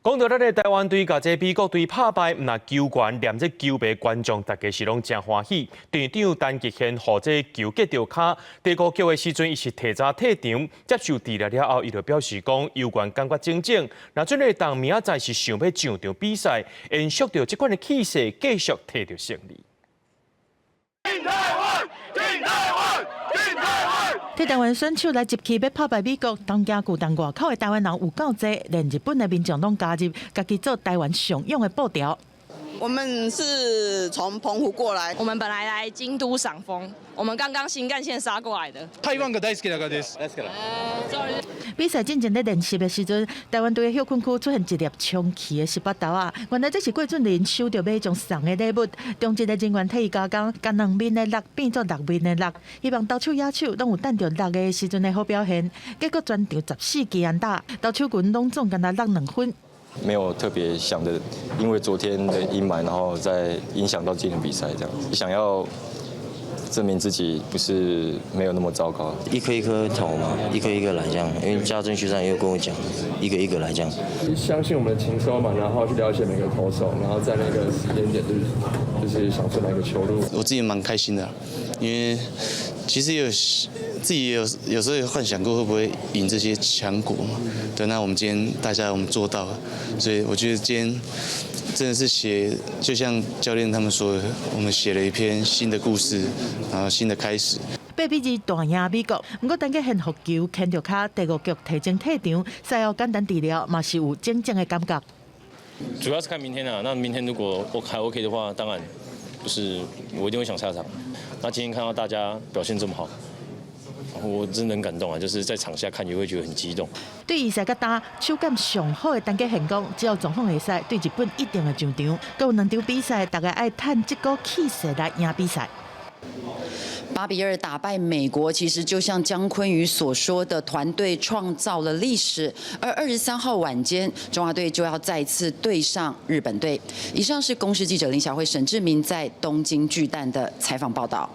讲到咱的台湾队，甲这美国队拍败，那球员连这球迷观众，大家是拢真欢喜。队长陈吉宪和这球击着卡，第5局的时阵，伊是提早退场，接受治疗了后，伊就表示讲，球员感觉真正，那准备当明仔载是想要上场比赛，延续着这款的气势，继续摕到胜利。替台湾选手来集气，要拍败美国，当家具当外口的台湾人有够多，连日本的民众拢加入，家己做台湾上勇的步调。我们是从澎湖过来，我们本来来京都赏枫，我们刚刚新干线杀過來的。台湾が大好きな方です。比赛进前咧练习的时阵，台湾队的休困区出现一粒充气的18刀啊！原来这是郭俊麟收到买将送的礼物，中职的人员替伊加工，将2面的6变作6面的6，希望投手野手拢有等到6个时阵的好表现。结果全场14支安打，投手群拢总干那6分。没有特别想的，因为昨天的阴霾，然后再影响到今天比赛这样，想要证明自己不是没有那么糟糕。一颗一颗投嘛，一颗一颗来这样。因为家政学长也有跟我讲，一个一个来这样。相信我们的勤收嘛，然后去了解每个投手，然后在那个时间点就是想出哪个球路。我自己蛮开心的，因为其实自己有时候有幻想过会不会赢这些强国嘛。对，那我们今天大家我们做到了，所以我觉得今天真的是就像教练他们说的，我们写了一篇新的故事，然后新的开始。8比2大赢美国，不过等个现复球牵着卡，第5局提前退场，赛后简单治疗，嘛是有真正的感觉。主要是看明天啊，那明天如果还 OK 的话，当然就是我一定会想下场。那今天看到大家表现这么好，我真的很感动啊！就是在场下看也会觉得很激动。对伊赛甲打手感上好的单家现讲，只要状况会使，对日本一定会上场。还有2场比赛，大家爱趁这股气势来赢比赛。8比2打败美国，其实就像姜昆宇所说的，团队创造了历史。而23号晚间，中华队就要再次对上日本队。以上是公视记者林小慧、沈志明在东京巨蛋的采访报道。